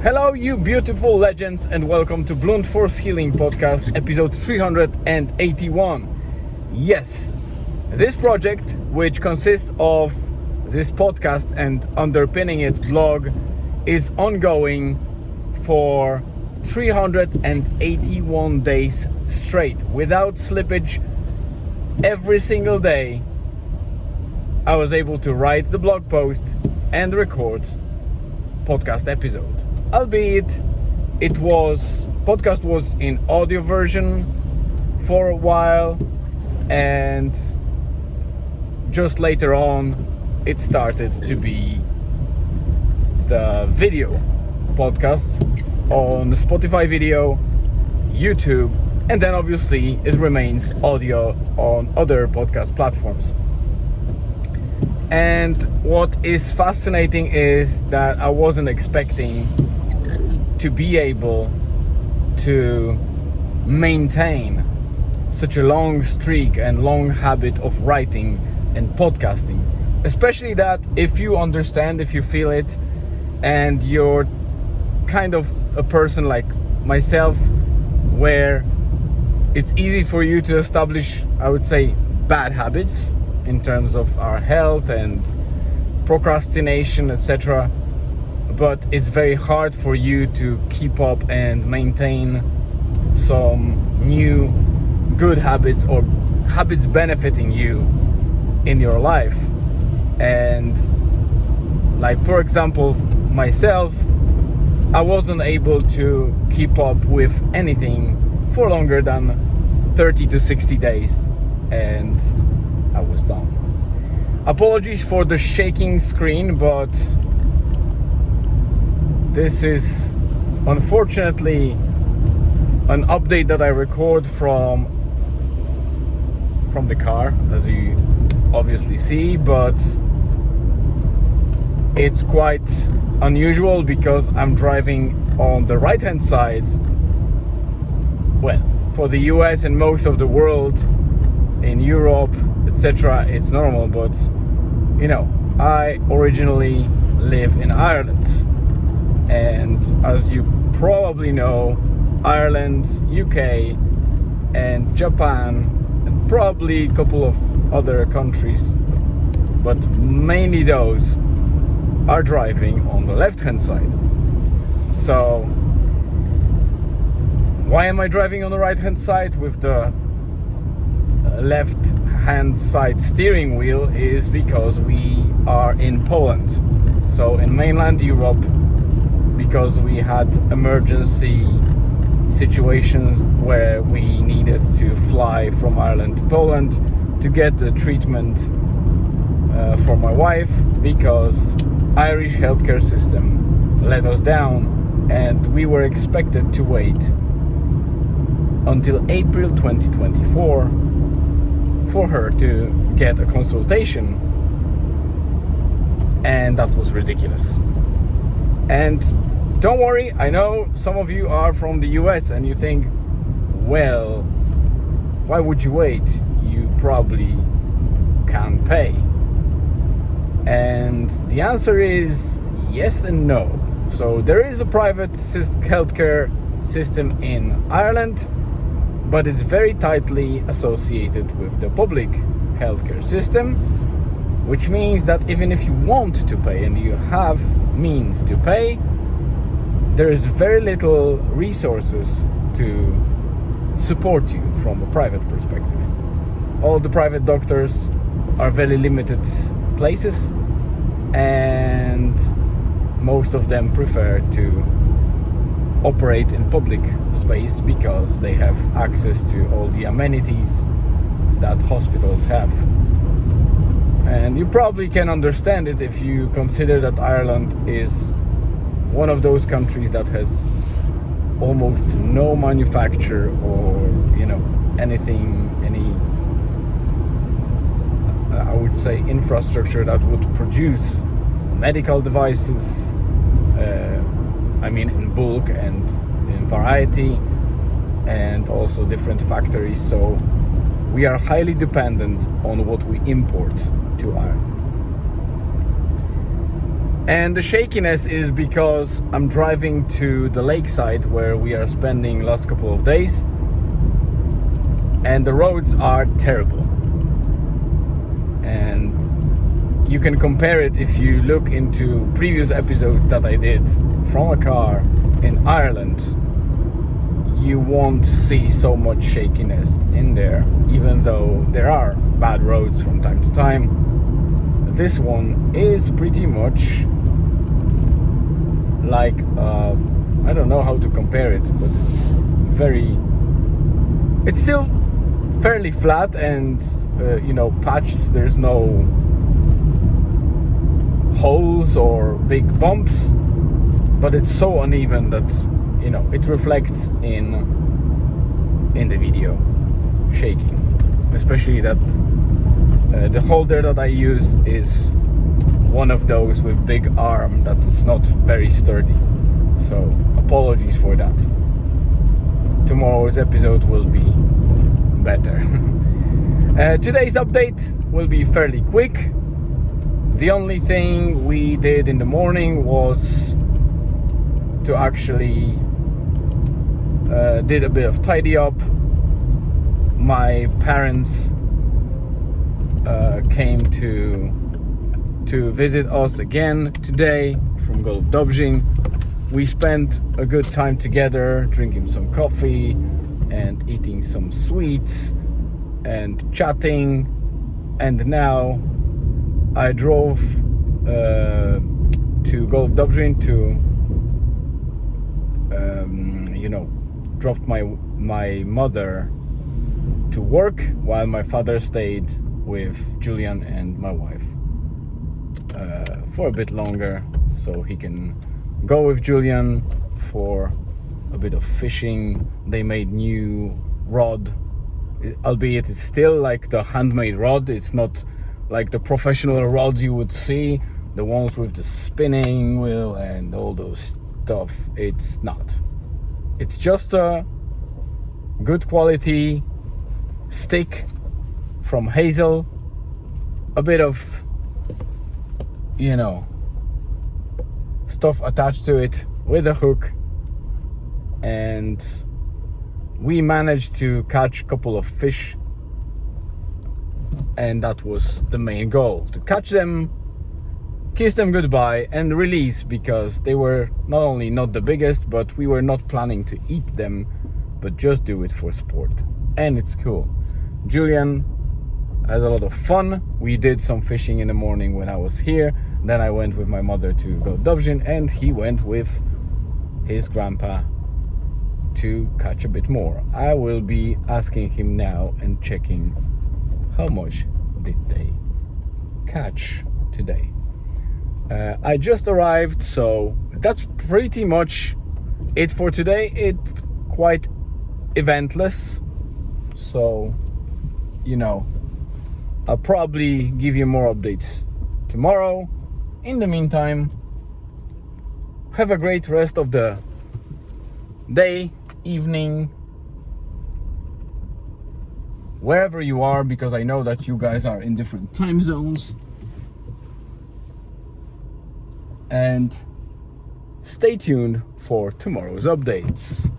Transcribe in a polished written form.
Hello, you beautiful legends, and welcome to Blunt Force Healing Podcast, episode 381. Yes, this project, which consists of this podcast and underpinning it blog, is ongoing for 381 days straight, without slippage. Every single day, I was able to write the blog post and record podcast episode. Albeit podcast was in audio version for a while, and just later on it started to be the video podcast on Spotify video, YouTube, and then obviously it remains audio on other podcast platforms. And what is fascinating is that I wasn't expecting to be able to maintain such a long streak and long habit of writing and podcasting, especially that if you understand, if you feel it, and you're kind of a person like myself where it's easy for you to establish, I would say, bad habits in terms of our health and procrastination, etc. But it's very hard for you to keep up and maintain some new good habits or habits benefiting you in your life. And like, for example, myself, I wasn't able to keep up with anything for longer than 30 to 60 days, and I was done. Apologies for the shaking screen, but this is unfortunately an update that I record from the car, as you obviously see, but it's quite unusual because I'm driving on the right hand side. Well, for the US and most of the world, in Europe, etc., it's normal, but you know, I originally live in Ireland, and as you probably know, Ireland, UK, and Japan, and probably a couple of other countries, but mainly those, are driving on the left hand side. So why am I driving on the right hand side with the left hand side steering wheel? Is because we are in Poland. So in mainland Europe, because we had emergency situations where we needed to fly from Ireland to Poland to get the treatment for my wife, because Irish healthcare system let us down, and we were expected to wait until April 2024 for her to get a consultation, and that was ridiculous. And don't worry, I know some of you are from the US and you think, well, why would you wait? You probably can't pay. And the answer is yes and no. So there is a private healthcare system in Ireland, but it's very tightly associated with the public healthcare system, which means that even if you want to pay and you have means to pay, there is very little resources to support you from a private perspective. All the private doctors are very limited places, and most of them prefer to operate in public space because they have access to all the amenities that hospitals have. And you probably can understand it if you consider that Ireland is one of those countries that has almost no manufacture or, you know, any I would say infrastructure that would produce medical devices, in bulk and in variety, and also different factories. So we are highly dependent on what we import to Ireland. And the shakiness is because I'm driving to the Lakeside where we are spending last couple of days, and the roads are terrible. And you can compare it if you look into previous episodes that I did from a car in Ireland. You won't see so much shakiness in there, even though there are bad roads from time to time. This one is pretty much like, I don't know how to compare it, but it's still fairly flat and, patched. There's no holes or big bumps, but it's so uneven that, it reflects in the video shaking, especially that the holder that I use is one of those with big arm that's not very sturdy, so apologies for that. Tomorrow's episode will be better. Today's update will be fairly quick. The only thing we did in the morning was to actually did a bit of tidy up. My parents came to visit us again today from Gold Dobrzin. We spent a good time together, drinking some coffee and eating some sweets and chatting. And now I drove to Gold Dobrzin to dropped my mother to work while my father stayed with Julian and my wife for a bit longer, so he can go with Julian for a bit of fishing. They made new rod, albeit it's still like the handmade rod. It's not like the professional rods you would see, the ones with the spinning wheel and all those stuff. It's not. It's just a good quality stick from Hazel, a bit of stuff attached to it with a hook, and we managed to catch a couple of fish, and that was the main goal: to catch them, kiss them goodbye and release, because they were not only not the biggest, but we were not planning to eat them, but just do it for sport. And it's cool. Julian has a lot of fun. We did some fishing in the morning when I was here. Then I went with my mother to Gold Dobrzin, and he went with his grandpa to catch a bit more. I will be asking him now and checking how much did they catch today. I just arrived, so that's pretty much it for today. It's quite eventless, so I'll probably give you more updates tomorrow. In the meantime, have a great rest of the day, evening, wherever you are, because I know that you guys are in different time zones. And stay tuned for tomorrow's updates.